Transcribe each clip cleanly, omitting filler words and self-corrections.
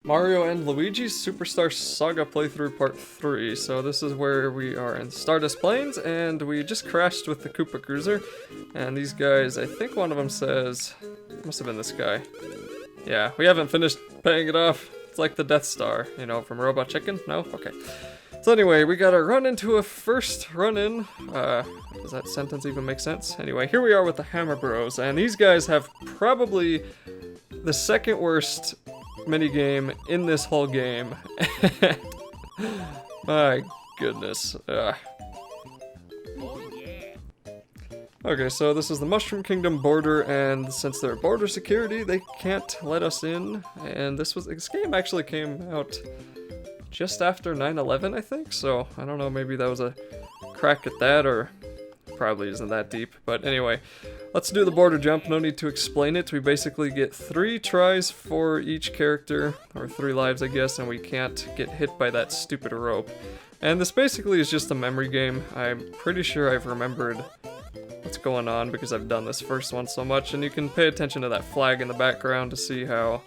Mario and Luigi's Superstar Saga playthrough part 3. So this is where we are in Stardust Plains, and we just crashed with the Koopa Cruiser. And these guys, I think one of them says, must have been this guy. Yeah, we haven't finished paying it off. It's like the Death Star, you know, from Robot Chicken? No? Okay. So anyway, we gotta run into a first run-in. Does that sentence even make sense? Anyway, here we are with the Hammer Bros, and these guys have probably the second worst minigame in this whole game. My goodness. Okay, so this is the Mushroom Kingdom border, and since they're border security, they can't let us in. And this game actually came out just after 9/11, I think. So I don't know, maybe that was a crack at that, or probably isn't that deep. But anyway, let's do the border jump. No need to explain it. We basically get 3 tries for each character, or 3 lives, I guess, and we can't get hit by that stupid rope. And this basically is just a memory game. I'm pretty sure I've remembered what's going on because I've done this first one so much, and you can pay attention to that flag in the background to see how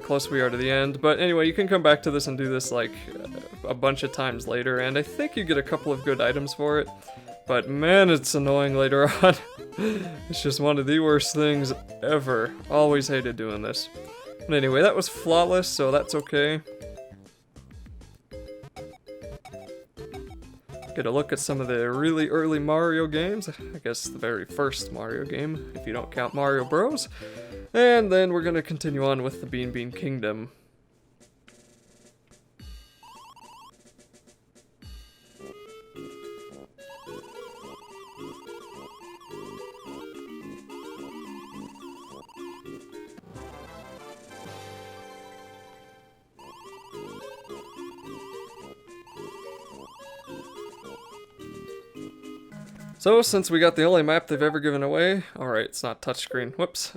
close we are to the end. But anyway, you can come back to this and do this like a bunch of times later, and I think you get a couple of good items for it. But man, it's annoying later on. It's just one of the worst things ever. Always hated doing this. But anyway, that was flawless, so that's okay. Get a look at some of the really early Mario games. I guess the very first Mario game, if you don't count Mario Bros. And then we're gonna continue on with the Bean Bean Kingdom. So, since we got the only map they've ever given away, alright, it's not touchscreen, whoops.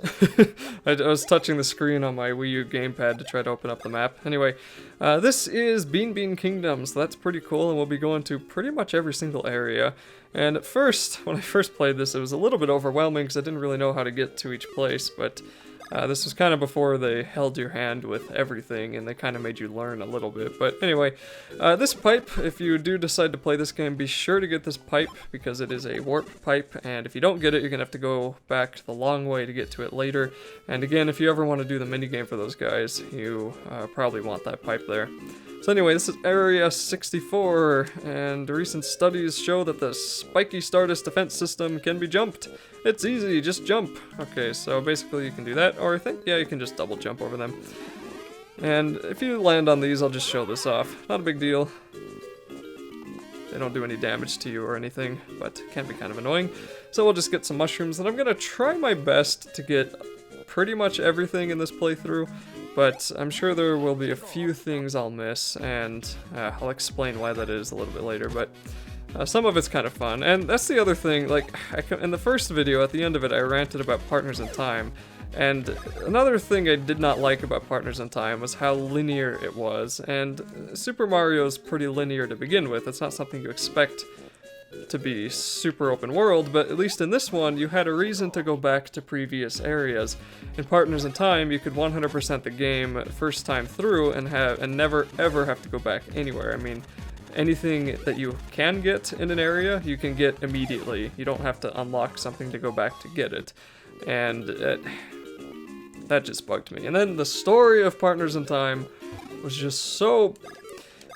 I was touching the screen on my Wii U gamepad to try to open up the map. Anyway, this is Bean Bean Kingdom, so that's pretty cool, and we'll be going to pretty much every single area. And at first, when I first played this, it was a little bit overwhelming because I didn't really know how to get to each place, but this was kind of before they held your hand with everything, and they kind of made you learn a little bit. But anyway, this pipe, if you do decide to play this game, be sure to get this pipe, because it is a warp pipe, and if you don't get it, you're going to have to go back the long way to get to it later. And again, if you ever want to do the minigame for those guys, you probably want that pipe there. So anyway, this is Area 64, and recent studies show that the spiky Stardust defense system can be jumped. It's easy, just jump. Okay, so basically you can do that, or I think, yeah, you can just double jump over them. And if you land on these, I'll just show this off. Not a big deal. They don't do any damage to you or anything, but can be kind of annoying. So we'll just get some mushrooms, and I'm gonna try my best to get pretty much everything in this playthrough. But I'm sure there will be a few things I'll miss, and I'll explain why that is a little bit later, but some of it's kind of fun. And that's the other thing, like, in the first video, at the end of it, I ranted about Partners in Time, and another thing I did not like about Partners in Time was how linear it was, and Super Mario's pretty linear to begin with. It's not something you expect to be super open world, but at least in this one, you had a reason to go back to previous areas. In Partners in Time, you could 100% the game first time through and never ever have to go back anywhere. I mean, anything that you can get in an area, you can get immediately. You don't have to unlock something to go back to get it. And that just bugged me. And then the story of Partners in Time was just so...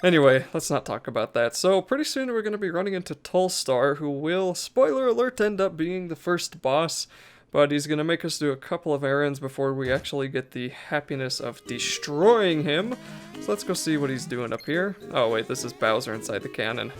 Anyway, let's not talk about that. So pretty soon we're going to be running into Tolstar, who will, spoiler alert, end up being the first boss. But he's going to make us do a couple of errands before we actually get the happiness of destroying him. So let's go see what he's doing up here. Oh wait, this is Bowser inside the cannon.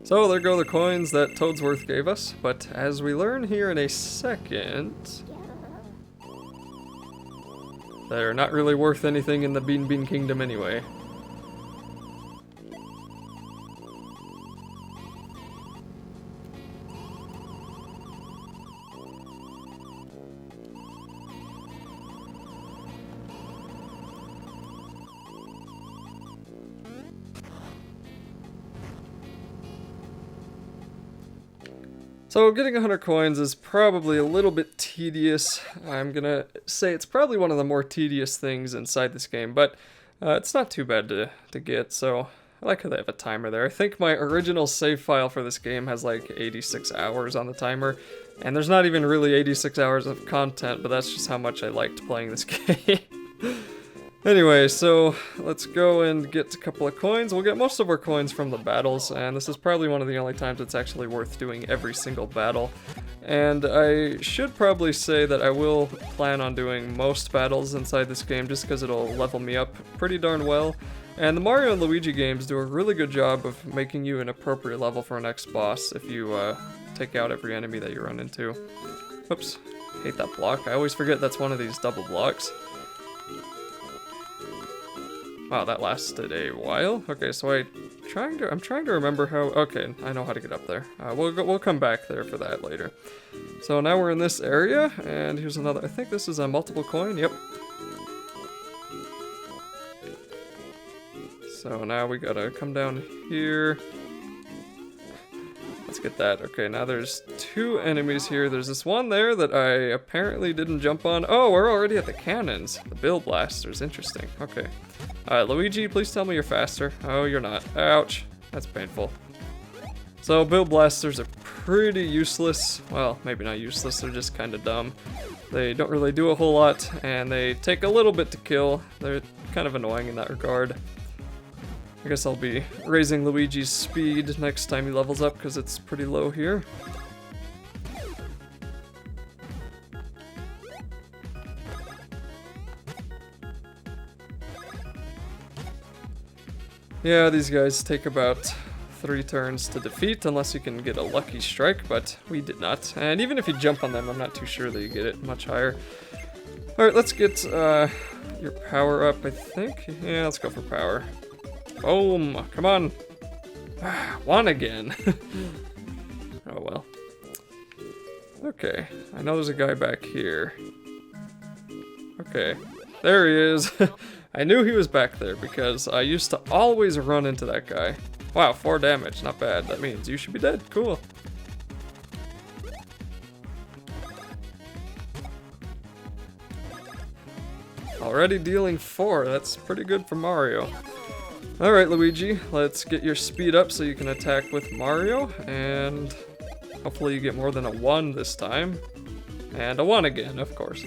So there go the coins that Toadsworth gave us, but as we learn here in a second, they're not really worth anything in the Bean Bean Kingdom anyway. So getting 100 coins is probably a little bit tedious. I'm gonna say it's probably one of the more tedious things inside this game, but it's not too bad to get, so I like how they have a timer there. I think my original save file for this game has like 86 hours on the timer, and there's not even really 86 hours of content, but that's just how much I liked playing this game. Anyway, so let's go and get a couple of coins. We'll get most of our coins from the battles, and this is probably one of the only times it's actually worth doing every single battle. And I should probably say that I will plan on doing most battles inside this game just because it'll level me up pretty darn well. And the Mario and Luigi games do a really good job of making you an appropriate level for an next boss if you take out every enemy that you run into. Oops, hate that block. I always forget that's one of these double blocks. Wow, that lasted a while. Okay, so I'm trying to remember how. Okay, I know how to get up there. We'll come back there for that later. So now we're in this area, and here's another. I think this is a multiple coin. Yep. So now we gotta come down here. Let's get that. Okay, now there's two enemies here. There's this one there that I apparently didn't jump on. Oh, we're already at the cannons. The Bill Blasters. Interesting. Okay. Luigi, please tell me you're faster. Oh, you're not. Ouch. That's painful. So, Bill Blasters are pretty useless. Well, maybe not useless, they're just kind of dumb. They don't really do a whole lot, and they take a little bit to kill. They're kind of annoying in that regard. I guess I'll be raising Luigi's speed next time he levels up, because it's pretty low here. Yeah, these guys take about 3 turns to defeat, unless you can get a lucky strike, but we did not. And even if you jump on them, I'm not too sure that you get it much higher. Alright, let's get your power up, I think. Yeah, let's go for power. Boom! Come on! One again! Oh well. Okay, I know there's a guy back here. Okay, there he is! I knew he was back there because I used to always run into that guy. Wow, 4 damage, not bad. That means you should be dead. Cool. Already dealing 4, that's pretty good for Mario. Alright, Luigi, let's get your speed up so you can attack with Mario, and hopefully you get more than a 1 this time. And a 1 again, of course.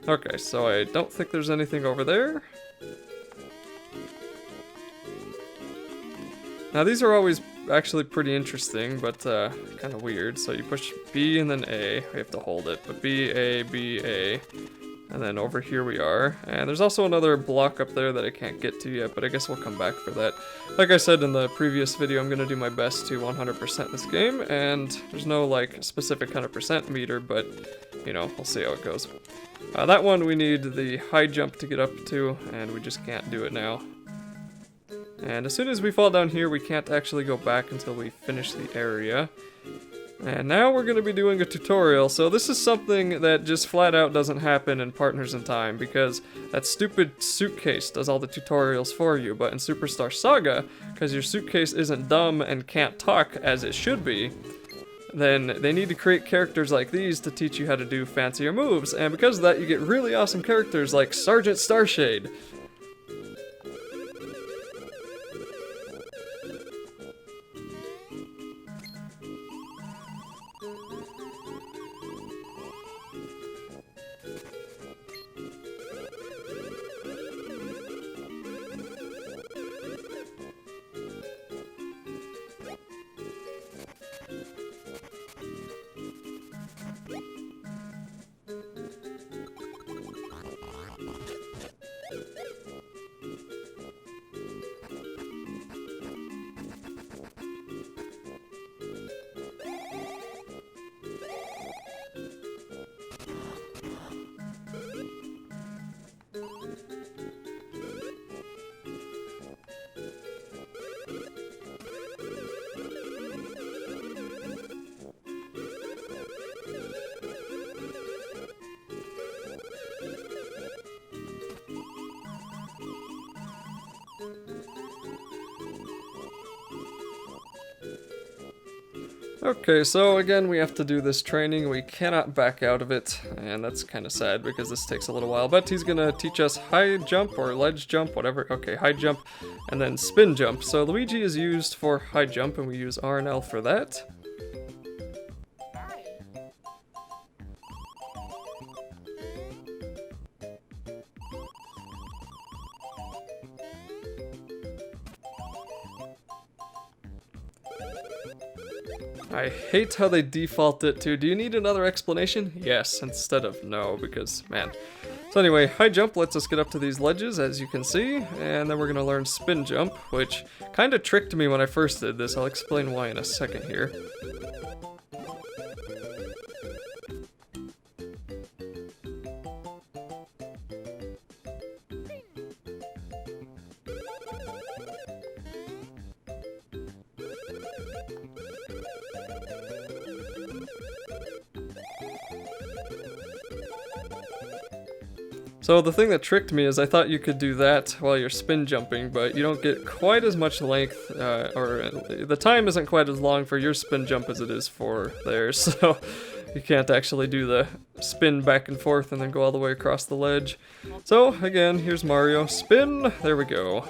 Okay, so I don't think there's anything over there. Now these are always actually pretty interesting, but kind of weird. So you push B and then A. We have to hold it, but B, A, B, A. And then over here we are. And there's also another block up there that I can't get to yet, but I guess we'll come back for that. Like I said in the previous video, I'm going to do my best to 100% this game, and there's no like specific 100% meter, but you know, we'll see how it goes. That one we need the high jump to get up to, and we just can't do it now. And as soon as we fall down here, we can't actually go back until we finish the area. And now we're going to be doing a tutorial, so this is something that just flat out doesn't happen in Partners in Time, because that stupid suitcase does all the tutorials for you, but in Superstar Saga, because your suitcase isn't dumb and can't talk as it should be, then they need to create characters like these to teach you how to do fancier moves, and because of that you get really awesome characters like Sergeant Starshade. Okay, so again, we have to do this training. We cannot back out of it, and that's kind of sad because this takes a little while. But he's gonna teach us high jump or ledge jump, whatever. Okay, high jump, and then spin jump. So Luigi is used for high jump, and we use R and L for that. I hate how they default it to, do you need another explanation? Yes, instead of no, because, man. So anyway, high jump lets us get up to these ledges, as you can see, and then we're going to learn spin jump, which kind of tricked me when I first did this. I'll explain why in a second here. So the thing that tricked me is I thought you could do that while you're spin jumping, but you don't get quite as much length, or the time isn't quite as long for your spin jump as it is for theirs, so you can't actually do the spin back and forth and then go all the way across the ledge. So again, here's Mario. Spin! There we go.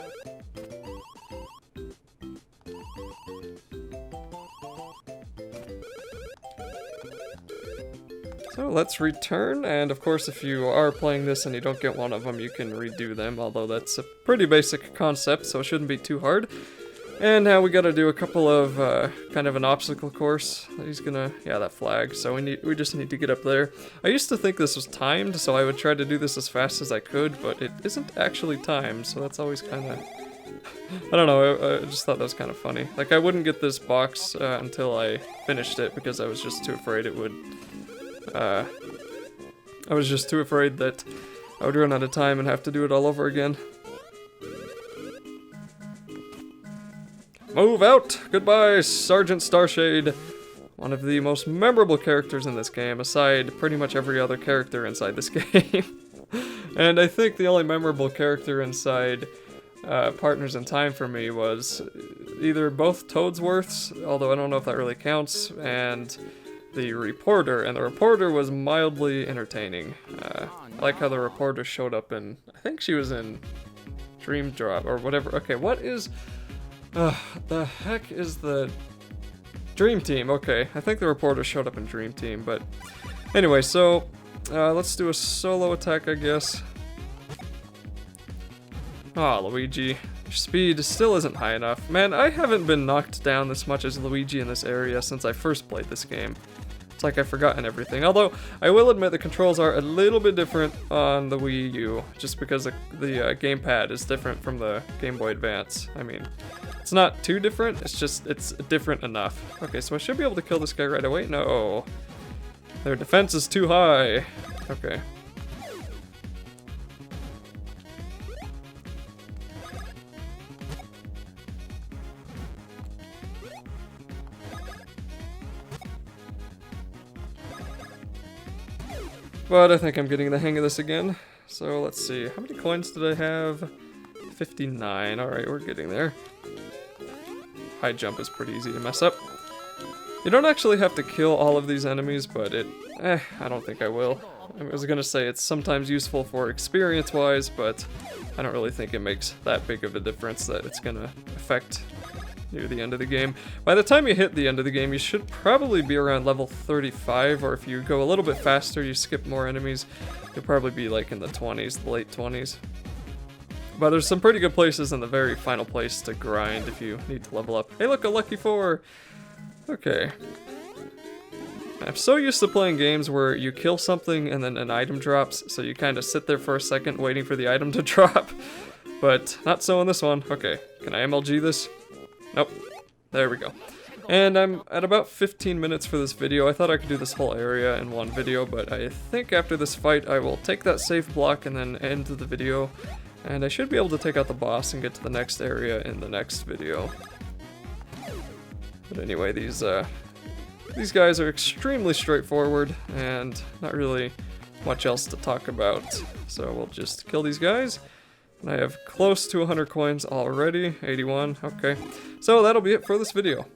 So let's return, and of course if you are playing this and you don't get one of them, you can redo them, although that's a pretty basic concept, so it shouldn't be too hard. And now we gotta do a couple of, kind of an obstacle course. He's gonna, yeah, that flag, so we just need to get up there. I used to think this was timed, so I would try to do this as fast as I could, but it isn't actually timed, so that's always kinda... I don't know, I just thought that was kind of funny. Like, I wouldn't get this box until I finished it, because I was just too afraid it would... I was just too afraid that I would run out of time and have to do it all over again. Move out! Goodbye, Sergeant Starshade! One of the most memorable characters in this game, aside pretty much every other character inside this game. And I think the only memorable character inside Partners in Time for me was either both Toadsworths, although I don't know if that really counts, and the reporter, and the reporter was mildly entertaining. I like how the reporter showed up in, I think she was in Dream Drop, or whatever. Okay, what is, the heck is the Dream Team? Okay, I think the reporter showed up in Dream Team, but anyway, so, let's do a solo attack, I guess. Aw, Luigi. Your speed still isn't high enough. Man, I haven't been knocked down this much as Luigi in this area since I first played this game. It's like I've forgotten everything. Although, I will admit the controls are a little bit different on the Wii U, just because the gamepad is different from the Game Boy Advance. I mean, it's not too different, it's different enough. Okay, so I should be able to kill this guy right away? No. Their defense is too high. Okay. But I think I'm getting the hang of this again. So let's see, how many coins did I have? 59, alright, we're getting there. High jump is pretty easy to mess up. You don't actually have to kill all of these enemies, but I don't think I will. I was gonna say it's sometimes useful for experience-wise, but I don't really think it makes that big of a difference that it's gonna affect near the end of the game. By the time you hit the end of the game, you should probably be around level 35, or if you go a little bit faster, you skip more enemies, you'll probably be like in the 20s, the late 20s. But there's some pretty good places in the very final place to grind if you need to level up. Hey look, a lucky 4! Okay. I'm so used to playing games where you kill something and then an item drops, so you kind of sit there for a second waiting for the item to drop. But not so in this one. Okay, can I MLG this? Nope. There we go. And I'm at about 15 minutes for this video. I thought I could do this whole area in one video, but I think after this fight I will take that save block and then end the video. And I should be able to take out the boss and get to the next area in the next video. But anyway, these guys are extremely straightforward and not really much else to talk about. So we'll just kill these guys. And I have close to 100 coins already, 81, okay. So that'll be it for this video.